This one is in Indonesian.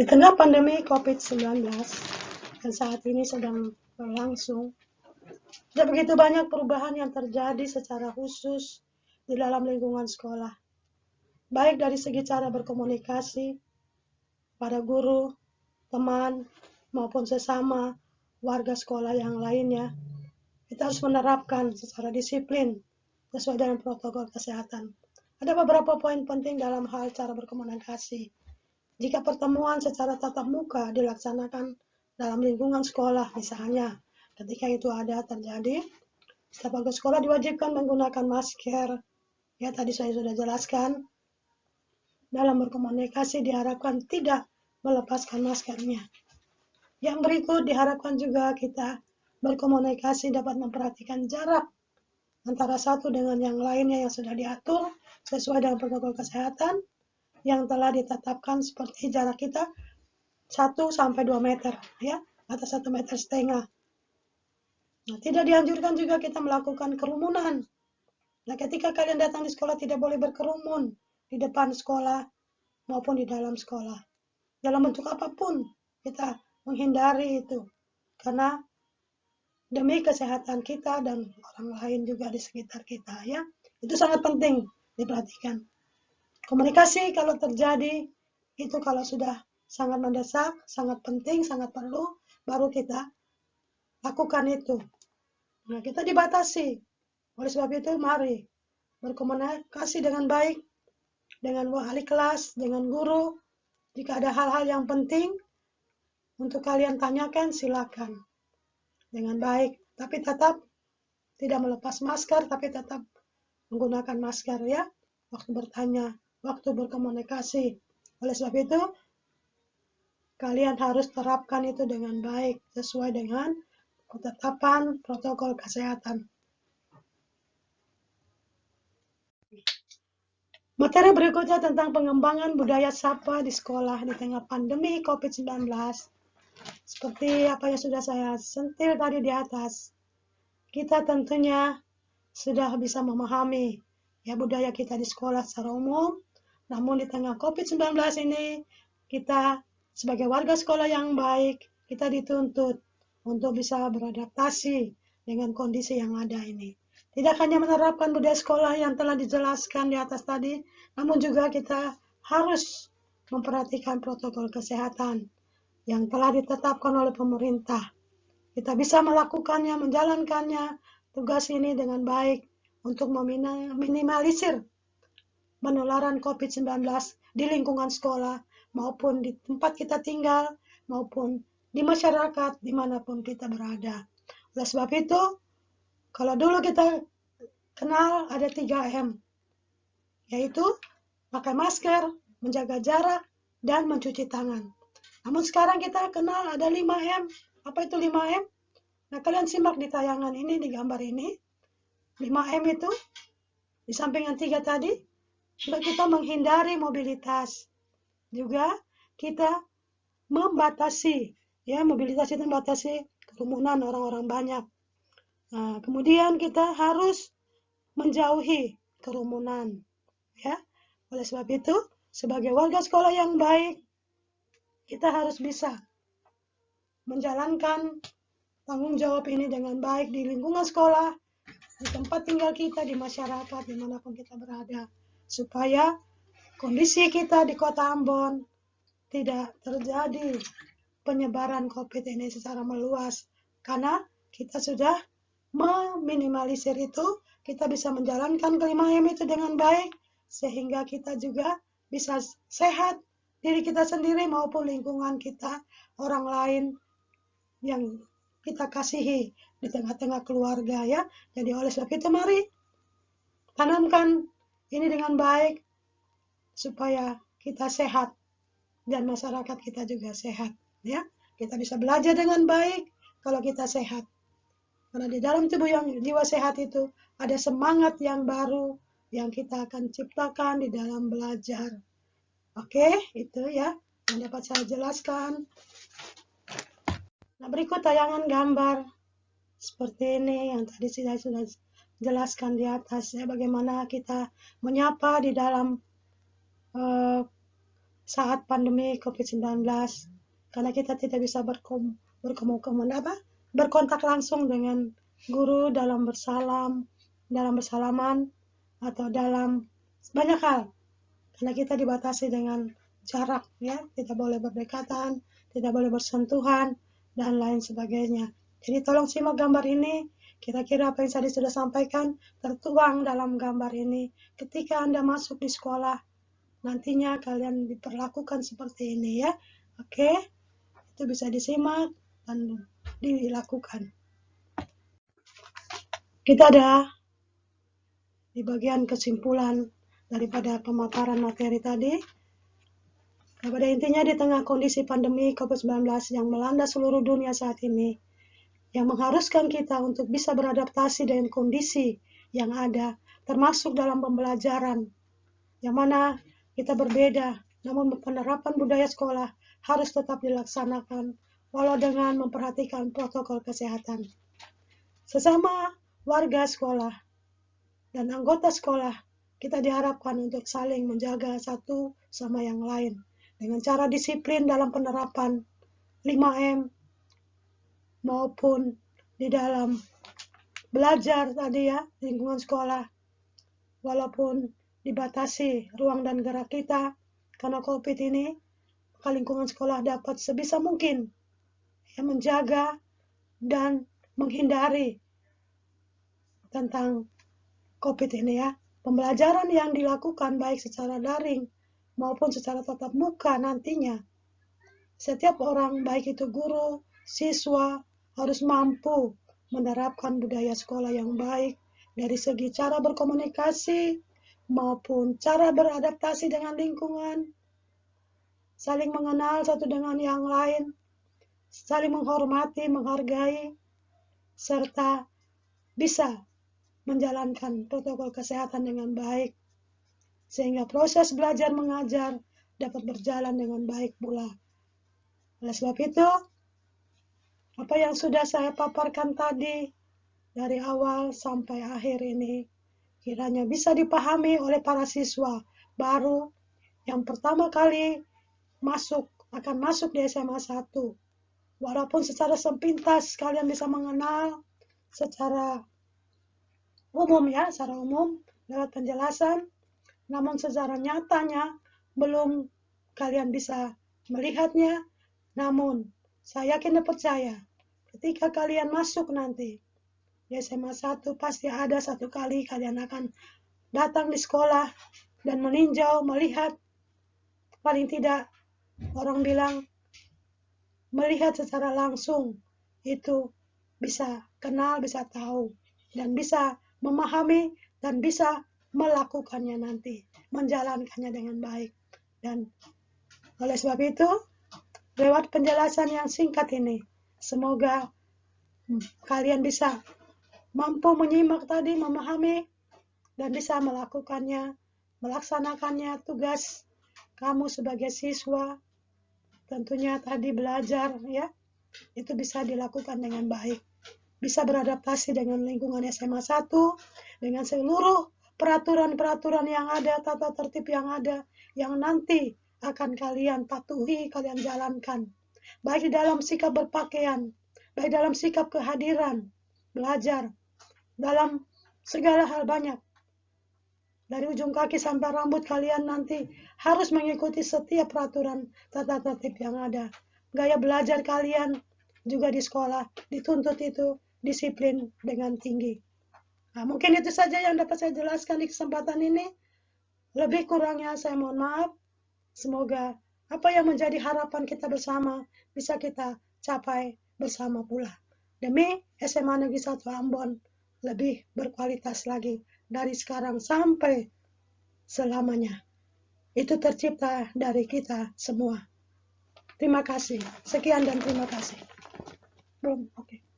Di tengah pandemi COVID-19 yang saat ini sedang berlangsung, ada begitu banyak perubahan yang terjadi secara khusus di dalam lingkungan sekolah, baik dari segi cara berkomunikasi pada guru, teman, maupun sesama warga sekolah yang lainnya. Kita harus menerapkan secara disiplin sesuai dengan protokol kesehatan. Ada beberapa poin penting dalam hal cara berkomunikasi. Jika pertemuan secara tatap muka dilaksanakan dalam lingkungan sekolah, misalnya ketika itu ada terjadi, setiap warga sekolah diwajibkan menggunakan masker. Ya, tadi saya sudah jelaskan. Dalam berkomunikasi diharapkan tidak melepaskan maskernya. Yang berikut diharapkan juga kita berkomunikasi dapat memperhatikan jarak antara satu dengan yang lainnya yang sudah diatur sesuai dengan protokol kesehatan yang telah ditetapkan, seperti jarak kita 1-2 meter, ya, atau 1,5 meter. Nah, tidak dianjurkan juga kita melakukan kerumunan. Nah, ketika kalian datang di sekolah tidak boleh berkerumun di depan sekolah maupun di dalam sekolah. Dalam bentuk apapun kita menghindari itu, karena demi kesehatan kita dan orang lain juga di sekitar kita, ya. Itu sangat penting diperhatikan. Komunikasi kalau terjadi itu kalau sudah sangat mendesak, sangat penting, sangat perlu, baru kita lakukan itu. Nah, kita dibatasi. Oleh sebab itu, mari berkomunikasi dengan baik dengan wali kelas, dengan guru. Jika ada hal-hal yang penting untuk kalian tanyakan, silakan dengan baik, tapi tetap tidak melepas masker, tapi tetap menggunakan masker, ya, waktu bertanya, waktu berkomunikasi. Oleh sebab itu, kalian harus terapkan itu dengan baik sesuai dengan ketetapan protokol kesehatan. Materi berikutnya tentang pengembangan budaya sapa di sekolah di tengah pandemi COVID-19. Seperti apa yang sudah saya sentil tadi di atas, kita tentunya sudah bisa memahami ya budaya kita di sekolah secara umum. Namun di tengah COVID-19 ini, kita sebagai warga sekolah yang baik, kita dituntut untuk bisa beradaptasi dengan kondisi yang ada ini. Tidak hanya menerapkan budaya sekolah yang telah dijelaskan di atas tadi, namun juga kita harus memperhatikan protokol kesehatan yang telah ditetapkan oleh pemerintah. Kita bisa melakukannya, menjalankannya, tugas ini dengan baik untuk meminimalisir penularan COVID-19 di lingkungan sekolah maupun di tempat kita tinggal maupun di masyarakat dimanapun kita berada. Oleh sebab itu, kalau dulu kita kenal ada 3M, yaitu pakai masker, menjaga jarak, dan mencuci tangan. Namun sekarang kita kenal ada 5M. Apa itu 5M? Nah, kalian simak di tayangan ini, di gambar ini. 5M itu, di samping yang 3 tadi, kita menghindari mobilitas. Juga kita membatasi, ya, mobilitas itu membatasi kerumunan orang-orang banyak. Nah, kemudian kita harus menjauhi kerumunan, ya. Oleh sebab itu, sebagai warga sekolah yang baik, kita harus bisa menjalankan tanggung jawab ini dengan baik di lingkungan sekolah, di tempat tinggal kita, di masyarakat, dimanapun kita berada, supaya kondisi kita di Kota Ambon tidak terjadi penyebaran COVID ini secara meluas, karena kita sudah meminimalisir itu, kita bisa menjalankan 5M itu dengan baik, sehingga kita juga bisa sehat, diri kita sendiri maupun lingkungan kita, orang lain yang kita kasihi di tengah-tengah keluarga, ya. Jadi oleh sebab itu mari tanamkan ini dengan baik supaya kita sehat dan masyarakat kita juga sehat, ya. Kita bisa belajar dengan baik kalau kita sehat. Karena di dalam tubuh yang jiwa sehat itu ada semangat yang baru yang kita akan ciptakan di dalam belajar. Oke, itu ya yang dapat saya jelaskan. Nah, berikut tayangan gambar seperti ini yang tadi saya sudah jelaskan di atas, ya, bagaimana kita menyapa di dalam saat pandemi COVID-19, karena kita tidak bisa berkontak langsung dengan guru dalam bersalaman, atau dalam banyak hal, karena kita dibatasi dengan jarak, ya, tidak boleh berdekatan, tidak boleh bersentuhan, dan lain sebagainya. Jadi tolong simak gambar ini, kira-kira apa yang saya sudah sampaikan tertuang dalam gambar ini. Ketika Anda masuk di sekolah, nantinya kalian diperlakukan seperti ini, ya. Oke, itu bisa disimak dan dilakukan. Kita ada di bagian kesimpulan daripada pemaparan materi tadi. Pada intinya, di tengah kondisi pandemi COVID-19 yang melanda seluruh dunia saat ini, yang mengharuskan kita untuk bisa beradaptasi dengan kondisi yang ada, termasuk dalam pembelajaran, yang mana kita berbeda, namun penerapan budaya sekolah harus tetap dilaksanakan, walau dengan memperhatikan protokol kesehatan. Sesama warga sekolah dan anggota sekolah, kita diharapkan untuk saling menjaga satu sama yang lain, dengan cara disiplin dalam penerapan 5M, maupun di dalam belajar tadi, ya, lingkungan sekolah, walaupun dibatasi ruang dan gerak kita karena COVID ini, maka lingkungan sekolah dapat sebisa mungkin, ya, menjaga dan menghindari tentang COVID ini, ya. Pembelajaran yang dilakukan baik secara daring maupun secara tatap muka nantinya, setiap orang, baik itu guru, siswa, harus mampu menerapkan budaya sekolah yang baik dari segi cara berkomunikasi maupun cara beradaptasi dengan lingkungan, saling mengenal satu dengan yang lain, saling menghormati, menghargai, serta bisa menjalankan protokol kesehatan dengan baik, sehingga proses belajar mengajar dapat berjalan dengan baik pula. Oleh sebab itu, apa yang sudah saya paparkan tadi dari awal sampai akhir ini kiranya bisa dipahami oleh para siswa baru yang pertama kali akan masuk di SMA 1. Walaupun secara sepintas kalian bisa mengenal secara umum, ya, secara umum lewat penjelasan, namun secara nyatanya belum kalian bisa melihatnya. Namun saya yakin dan percaya, ketika kalian masuk nanti di SMA 1, pasti ada satu kali kalian akan datang di sekolah dan meninjau, melihat, paling tidak orang bilang melihat secara langsung, itu bisa kenal, bisa tahu, dan bisa memahami, dan bisa melakukannya nanti, menjalankannya dengan baik. Dan oleh sebab itu, lewat penjelasan yang singkat ini, semoga kalian bisa mampu menyimak tadi, memahami, dan bisa melakukannya, melaksanakannya. Tugas kamu sebagai siswa tentunya tadi belajar, ya, itu bisa dilakukan dengan baik, bisa beradaptasi dengan lingkungan SMA 1, dengan seluruh peraturan-peraturan yang ada, tata tertib yang ada, yang nanti akan kalian patuhi, kalian jalankan, baik di dalam sikap berpakaian, baik dalam sikap kehadiran, belajar, dalam segala hal banyak. Dari ujung kaki sampai rambut kalian nanti harus mengikuti setiap peraturan tata tertib yang ada. Gaya belajar kalian juga di sekolah dituntut itu disiplin dengan tinggi. Nah, mungkin itu saja yang dapat saya jelaskan di kesempatan ini. Lebih kurangnya saya mohon maaf. Semoga apa yang menjadi harapan kita bersama bisa kita capai bersama pula. Demi SMA Negeri 1 Ambon lebih berkualitas lagi dari sekarang sampai selamanya. Itu tercipta dari kita semua. Terima kasih. Sekian dan terima kasih. Belum, oke.